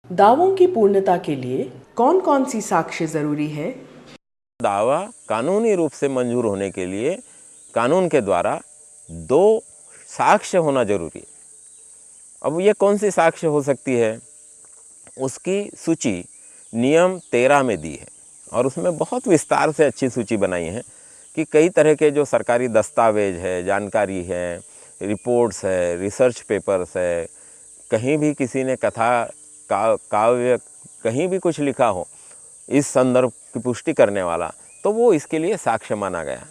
दावों की पूर्णता के लिए कौन कौन सी साक्ष्य जरूरी है? दावा कानूनी रूप से मंजूर होने के लिए कानून के द्वारा 2 साक्ष्य होना जरूरी है। अब ये कौन सी साक्ष्य हो सकती है, उसकी सूची नियम 13 में दी है और उसमें बहुत विस्तार से अच्छी सूची बनाई है कि कई तरह के जो सरकारी दस्तावेज है, जानकारी है, रिपोर्ट्स है, रिसर्च पेपर्स है, कहीं भी किसी ने कथा काव्य कहीं भी कुछ लिखा हो इस संदर्भ की पुष्टि करने वाला, तो वो इसके लिए साक्ष्य माना गया।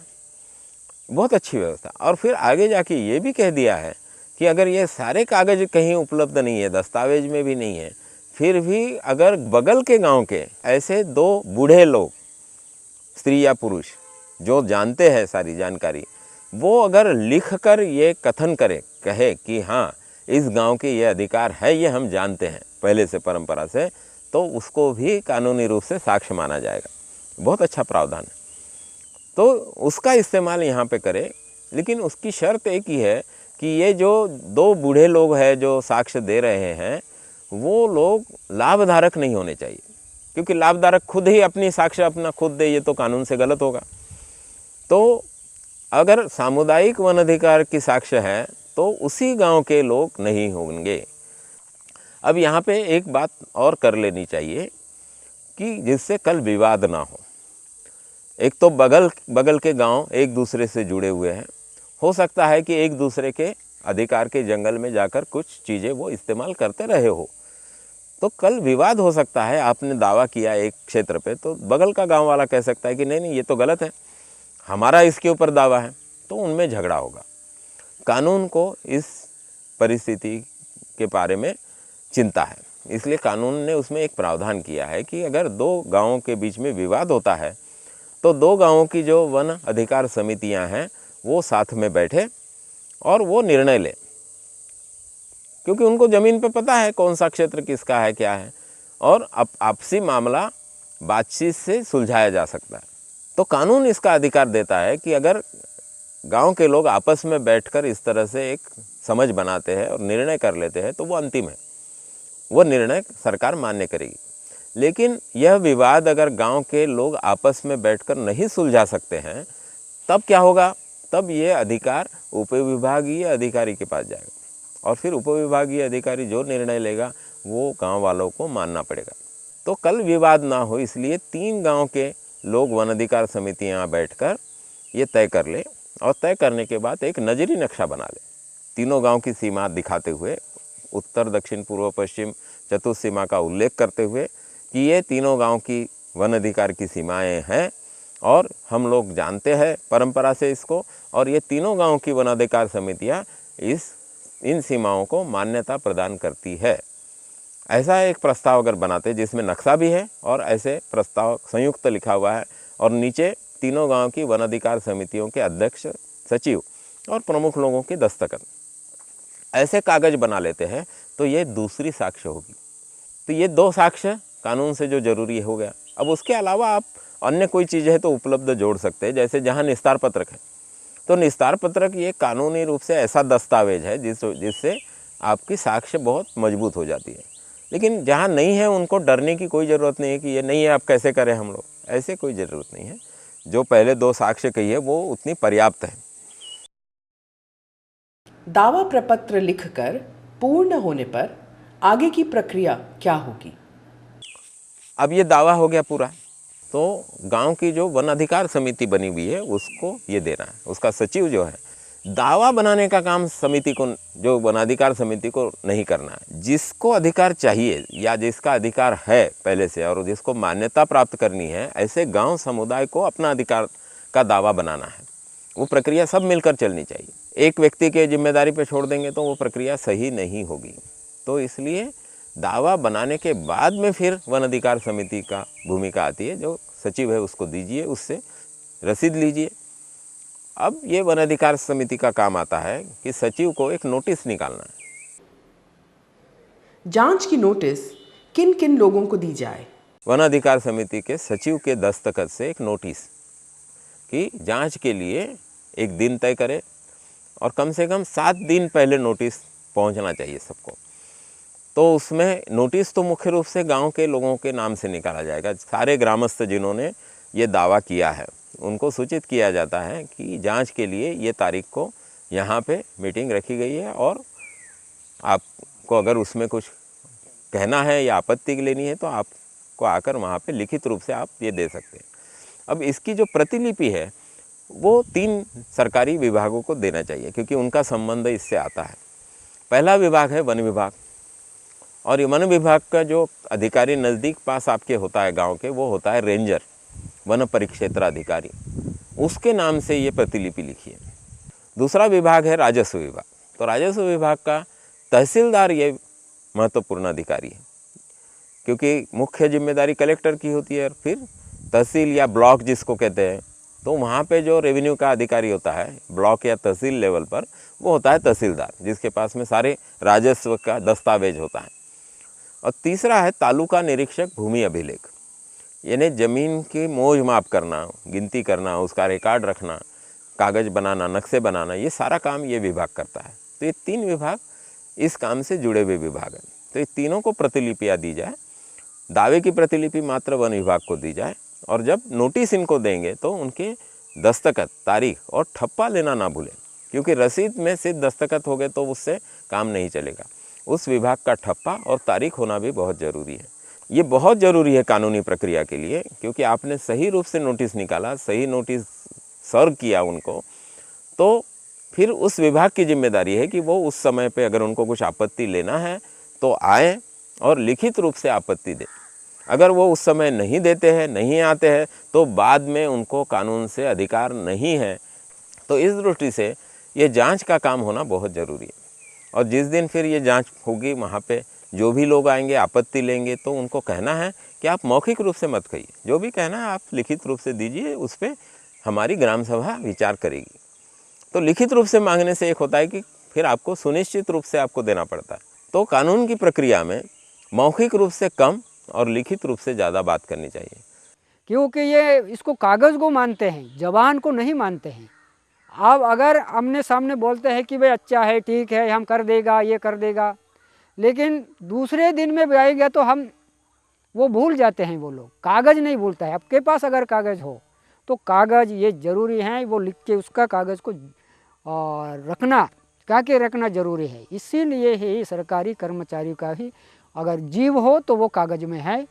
बहुत अच्छी व्यवस्था। और फिर आगे जाके ये भी कह दिया है कि अगर ये सारे कागज कहीं उपलब्ध नहीं है, दस्तावेज में भी नहीं है, फिर भी अगर बगल के गांव के ऐसे 2 बूढ़े लोग, स्त्री या पुरुष, जो जानते हैं सारी जानकारी, वो अगर लिख कर ये कथन करे, कहे कि हाँ इस गांव के ये अधिकार है, ये हम जानते हैं पहले से परंपरा से, तो उसको भी कानूनी रूप से साक्ष्य माना जाएगा। बहुत अच्छा प्रावधान है, तो उसका इस्तेमाल यहाँ पे करें। लेकिन उसकी शर्त एक ही है कि ये जो 2 बूढ़े लोग हैं जो साक्ष्य दे रहे हैं, वो लोग लाभधारक नहीं होने चाहिए, क्योंकि लाभधारक खुद ही अपनी साक्ष्य अपना खुद दे, ये तो कानून से गलत होगा। तो अगर सामुदायिक वन अधिकार की साक्ष्य है तो उसी गांव के लोग नहीं होंगे। अब यहाँ पे एक बात और कर लेनी चाहिए कि जिससे कल विवाद ना हो। एक तो बगल के गांव एक दूसरे से जुड़े हुए हैं, हो सकता है कि एक दूसरे के अधिकार के जंगल में जाकर कुछ चीज़ें वो इस्तेमाल करते रहे हो, तो कल विवाद हो सकता है। आपने दावा किया एक क्षेत्र पे, तो बगल का गांव वाला कह सकता है कि नहीं नहीं ये तो गलत है, हमारा इसके ऊपर दावा है, तो उनमें झगड़ा होगा। कानून को इस परिस्थिति के बारे में चिंता है, इसलिए कानून ने उसमें एक प्रावधान किया है कि अगर 2 गांवों के बीच में विवाद होता है तो 2 गांवों की जो वन अधिकार समितियां हैं वो साथ में बैठे और वो निर्णय ले, क्योंकि उनको ज़मीन पे पता है कौन सा क्षेत्र किसका है क्या है, और आपसी मामला बातचीत से सुलझाया जा सकता है। तो कानून इसका अधिकार देता है कि अगर गांव के लोग आपस में बैठकर इस तरह से एक समझ बनाते हैं और निर्णय कर लेते हैं तो वो अंतिम है, वो निर्णय सरकार मान्य करेगी। लेकिन यह विवाद अगर गांव के लोग आपस में बैठकर नहीं सुलझा सकते हैं, तब क्या होगा? तब ये अधिकार उपविभागीय अधिकारी के पास जाएगा और फिर उपविभागीय अधिकारी जो निर्णय लेगा वो गांव वालों को मानना पड़ेगा। तो कल विवाद ना हो इसलिए 3 गांव के लोग वन अधिकार समितियाँ बैठकर ये तय कर ले और तय करने के बाद एक नजरी नक्शा बना ले, तीनों गांव की सीमा दिखाते हुए, उत्तर दक्षिण पूर्व पश्चिम चतुर्सीमा का उल्लेख करते हुए कि ये तीनों गांव की वन अधिकार की सीमाएं हैं और हम लोग जानते हैं परंपरा से इसको, और ये तीनों गांव की वन अधिकार समितियां इन सीमाओं को मान्यता प्रदान करती है। ऐसा एक प्रस्ताव अगर बनाते जिसमें नक्शा भी है और ऐसे प्रस्ताव संयुक्त लिखा हुआ है और नीचे तीनों गांव की वन अधिकार समितियों के अध्यक्ष, सचिव और प्रमुख लोगों की दस्तखत, ऐसे कागज बना लेते हैं, तो ये दूसरी साक्ष्य होगी। तो ये 2 साक्ष्य कानून से जो जरूरी हो गया। अब उसके अलावा आप अन्य कोई चीज़ है तो उपलब्ध जोड़ सकते हैं, जैसे जहाँ निस्तार पत्रक है, तो निस्तार पत्रक ये कानूनी रूप से ऐसा दस्तावेज है जिससे आपकी साक्ष्य बहुत मजबूत हो जाती है। लेकिन जहाँ नहीं है उनको डरने की कोई ज़रूरत नहीं है कि ये नहीं है आप कैसे करें हम लोग, ऐसे कोई ज़रूरत नहीं है। जो पहले 2 साक्ष्य कही है वो उतनी पर्याप्त है। दावा प्रपत्र लिखकर पूर्ण होने पर आगे की प्रक्रिया क्या होगी? अब ये दावा हो गया पूरा, तो गांव की जो वन अधिकार समिति बनी हुई है उसको ये देना है। उसका सचिव जो है, दावा बनाने का काम समिति को, जो वन अधिकार समिति को नहीं करना है। जिसको अधिकार चाहिए या जिसका अधिकार है पहले से और जिसको मान्यता प्राप्त करनी है, ऐसे गांव समुदाय को अपना अधिकार का दावा बनाना है। वो प्रक्रिया सब मिलकर चलनी चाहिए। एक व्यक्ति के जिम्मेदारी पे छोड़ देंगे तो वो प्रक्रिया सही नहीं होगी। तो इसलिए दावा बनाने के बाद में फिर वन अधिकार समिति का भूमिका आती है। जो सचिव है उसको दीजिए, उससे रसीद लीजिए। अब ये वन अधिकार समिति का काम आता है कि सचिव को एक नोटिस निकालना है। जांच की नोटिस किन किन लोगों को दी जाए? वन अधिकार समिति के सचिव के दस्तखत से एक नोटिस कि जांच के लिए एक दिन तय करे और कम से कम 7 दिन पहले नोटिस पहुंचना चाहिए सबको। तो उसमें नोटिस तो मुख्य रूप से गांव के लोगों के नाम से निकाला जाएगा। सारे ग्रामस्थ जिन्होंने ये दावा किया है उनको सूचित किया जाता है कि जांच के लिए ये तारीख को यहाँ पे मीटिंग रखी गई है और आपको अगर उसमें कुछ कहना है या आपत्ति लेनी है तो आपको आकर वहाँ पे लिखित रूप से आप ये दे सकते हैं। अब इसकी जो प्रतिलिपि है वो 3 सरकारी विभागों को देना चाहिए क्योंकि उनका संबंध इससे आता है। पहला विभाग है वन विभाग, और ये वन विभाग का जो अधिकारी नज़दीक पास आपके होता है गांव के, वो होता है रेंजर, वन परिक्षेत्र अधिकारी। उसके नाम से ये प्रतिलिपि लिखिए। दूसरा विभाग है राजस्व विभाग। तो राजस्व विभाग का तहसीलदार ये महत्वपूर्ण अधिकारी है क्योंकि मुख्य जिम्मेदारी कलेक्टर की होती है, और फिर तहसील या ब्लॉक जिसको कहते हैं, तो वहाँ पे जो रेवेन्यू का अधिकारी होता है ब्लॉक या तहसील लेवल पर, वो होता है तहसीलदार, जिसके पास में सारे राजस्व का दस्तावेज होता है। और तीसरा है तालुका निरीक्षक भूमि अभिलेख, यानी ज़मीन की मोज माप करना, गिनती करना, उसका रिकॉर्ड रखना, कागज़ बनाना, नक्शे बनाना, ये सारा काम ये विभाग करता है। तो ये 3 विभाग इस काम से जुड़े हुए विभाग हैं। तो ये तीनों को प्रतिलिपियाँ दी जाए, दावे की प्रतिलिपि मात्र वन विभाग को दी जाए, और जब नोटिस इनको देंगे तो उनके दस्तखत, तारीख और ठप्पा लेना ना भूलें, क्योंकि रसीद में सिर्फ दस्तखत हो गए तो उससे काम नहीं चलेगा। उस विभाग का ठप्पा और तारीख होना भी बहुत ज़रूरी है। ये बहुत ज़रूरी है कानूनी प्रक्रिया के लिए, क्योंकि आपने सही रूप से नोटिस निकाला, सही नोटिस सर्व किया उनको, तो फिर उस विभाग की जिम्मेदारी है कि वो उस समय पे अगर उनको कुछ आपत्ति लेना है तो आए और लिखित रूप से आपत्ति दें। अगर वो उस समय नहीं देते हैं, नहीं आते हैं, तो बाद में उनको कानून से अधिकार नहीं है। तो इस दृष्टि से ये जांच का काम होना बहुत ज़रूरी है। और जिस दिन फिर ये जांच होगी, वहाँ पे जो भी लोग आएंगे आपत्ति लेंगे, तो उनको कहना है कि आप मौखिक रूप से मत कहिए, जो भी कहना है आप लिखित रूप से दीजिए, उस पर हमारी ग्राम सभा विचार करेगी। तो लिखित रूप से मांगने से एक होता है कि फिर आपको सुनिश्चित रूप से आपको देना पड़ता है। तो कानून की प्रक्रिया में मौखिक रूप से कम और लिखित रूप से ज़्यादा बात करनी चाहिए, क्योंकि ये इसको कागज़ को मानते हैं, जबान को नहीं मानते हैं। अब अगर आमने सामने बोलते हैं कि भाई अच्छा है, ठीक है, हम कर देगा, ये कर देगा, लेकिन दूसरे दिन में आएगा तो हम वो भूल जाते हैं। वो लोग कागज़ नहीं भूलता है। आपके पास अगर कागज़ हो तो कागज़ ये ज़रूरी है, वो लिख के उसका कागज़ को रखना, के रखना ज़रूरी है। इसीलिए ही सरकारी कर्मचारियों का ही अगर जीव हो तो वो कागज़ में है,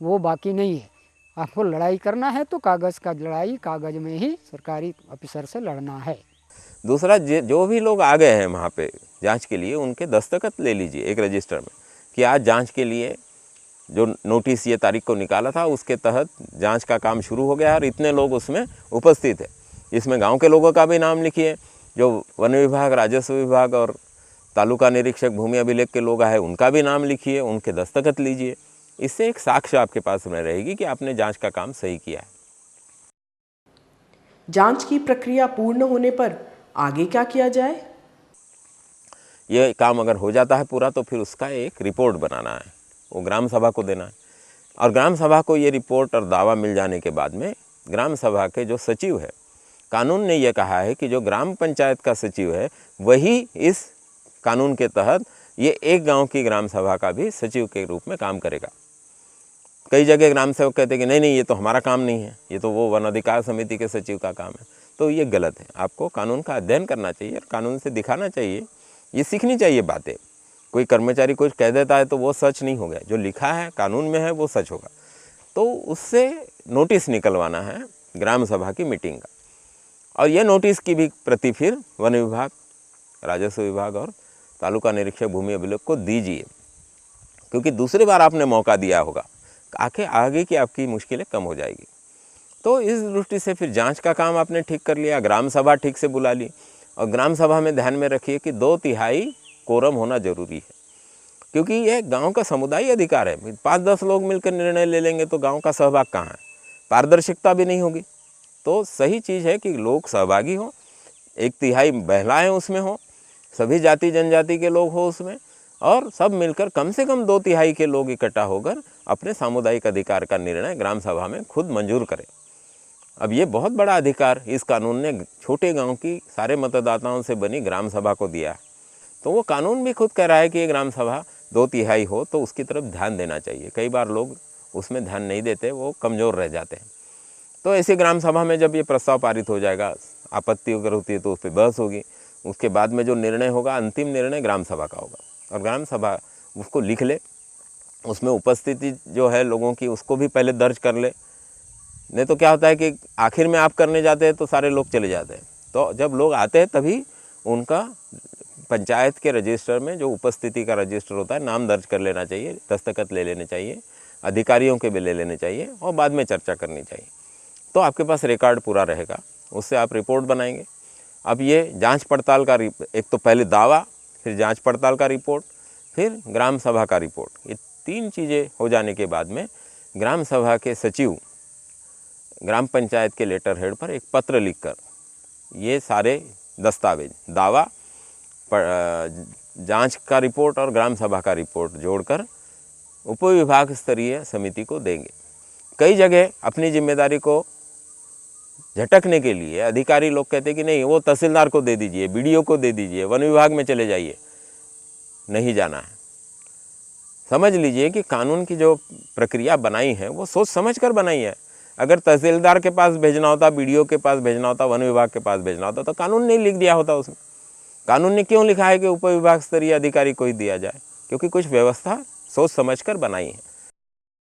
वो बाकी नहीं है। आपको लड़ाई करना है तो कागज़ का लड़ाई कागज़ में ही सरकारी ऑफिसर से लड़ना है। दूसरा जो भी लोग आ गए हैं वहाँ पे जांच के लिए, उनके दस्तखत ले लीजिए एक रजिस्टर में कि आज जांच के लिए जो नोटिस ये तारीख को निकाला था उसके तहत जांच का काम शुरू हो गया है और इतने लोग उसमें उपस्थित है। इसमें गांव के लोगों का भी नाम लिखिए, जो वन विभाग, राजस्व विभाग और तालुका निरीक्षक भूमि अभिलेख के लोग आए उनका भी नाम लिखिए, उनके दस्तखत लीजिए। इससे एक साक्ष्य आपके पास में रहेगी कि आपने जांच का काम सही किया है। जांच की प्रक्रिया पूर्ण होने पर आगे क्या किया जाए? ये काम अगर हो जाता है पूरा तो फिर उसका एक रिपोर्ट बनाना है, वो ग्राम सभा को देना है। और ग्राम सभा को ये रिपोर्ट और दावा मिल जाने के बाद में ग्राम सभा के जो सचिव है, कानून ने यह कहा है कि जो ग्राम पंचायत का सचिव है वही इस कानून के तहत ये एक गांव की ग्राम सभा का भी सचिव के रूप में काम करेगा। कई जगह ग्राम सेवक कहते हैं कि नहीं ये तो हमारा काम नहीं है, ये तो वो वन अधिकार समिति के सचिव का काम है। तो ये गलत है। आपको कानून का अध्ययन करना चाहिए और कानून से दिखाना चाहिए, ये सीखनी चाहिए बातें। कोई कर्मचारी कुछ कह देता है तो वो सच नहीं होगा, जो लिखा है कानून में है वो सच होगा। तो उससे नोटिस निकलवाना है ग्राम सभा की मीटिंग का, और ये नोटिस की भी प्रति फिर वन विभाग, राजस्व विभाग और तालुका निरीक्षक भूमि अभिलेख को दीजिए, क्योंकि दूसरी बार आपने मौका दिया होगा, आगे की आपकी मुश्किलें कम हो जाएगी। तो इस दृष्टि से फिर जांच का काम आपने ठीक कर लिया, ग्राम सभा ठीक से बुला ली, और ग्राम सभा में ध्यान में रखिए कि 2/3 कोरम होना जरूरी है, क्योंकि यह गांव का समुदायी अधिकार है। 5-10 लोग मिलकर निर्णय ले लेंगे तो गांव का सहभाग कहाँ है, पारदर्शिता भी नहीं होगी। तो सही चीज़ है कि लोग सहभागी हों, 1/3 महिलाएं उसमें हों, सभी जाति जनजाति के लोग हो उसमें, और सब मिलकर कम से कम 2/3 के लोग इकट्ठा होकर अपने सामुदायिक अधिकार का निर्णय ग्राम सभा में खुद मंजूर करें। अब ये बहुत बड़ा अधिकार इस कानून ने छोटे गांव की सारे मतदाताओं से बनी ग्राम सभा को दिया है। तो वो कानून भी खुद कह रहा है कि ये ग्राम सभा 2/3 हो तो उसकी तरफ ध्यान देना चाहिए। कई बार लोग उसमें ध्यान नहीं देते, वो कमज़ोर रह जाते हैं। तो ऐसी ग्राम सभा में जब ये प्रस्ताव पारित हो जाएगा, आपत्ति अगर होती है तो उस पर बहस होगी, उसके बाद में जो निर्णय होगा, अंतिम निर्णय ग्राम सभा का होगा। और ग्राम सभा उसको लिख ले, उसमें उपस्थिति जो है लोगों की उसको भी पहले दर्ज कर ले। नहीं तो क्या होता है कि आखिर में आप करने जाते हैं तो सारे लोग चले जाते हैं। तो जब लोग आते हैं तभी उनका पंचायत के रजिस्टर में जो उपस्थिति का रजिस्टर होता है, नाम दर्ज कर लेना चाहिए, दस्तखत ले लेने चाहिए, अधिकारियों के भी ले लेने चाहिए और बाद में चर्चा करनी चाहिए। तो आपके पास रिकॉर्ड पूरा रहेगा, उससे आप रिपोर्ट बनाएंगे। अब ये जांच पड़ताल का एक तो पहले दावा, फिर जांच पड़ताल का रिपोर्ट, फिर ग्राम सभा का रिपोर्ट, ये 3 चीज़ें हो जाने के बाद में ग्राम सभा के सचिव ग्राम पंचायत के लेटर हेड पर एक पत्र लिखकर ये सारे दस्तावेज, दावा, जांच का रिपोर्ट और ग्राम सभा का रिपोर्ट जोड़कर उपविभाग स्तरीय समिति को देंगे। कई जगह अपनी जिम्मेदारी को झटकने के लिए अधिकारी लोग कहते हैं कि नहीं, वो तहसीलदार को दे दीजिए, बीडीओ को दे दीजिए, वन विभाग में चले जाइए। नहीं जाना है। समझ लीजिए कि कानून की जो प्रक्रिया बनाई है वो सोच समझ कर बनाई है। अगर तहसीलदार के पास भेजना होता, बीडीओ के पास भेजना होता, वन विभाग के पास भेजना होता तो कानून नहीं लिख दिया होता उसमें। कानून ने क्यों लिखा है कि उपविभाग स्तरीय अधिकारी को ही दिया जाए? क्योंकि कुछ व्यवस्था सोच समझ कर बनाई है।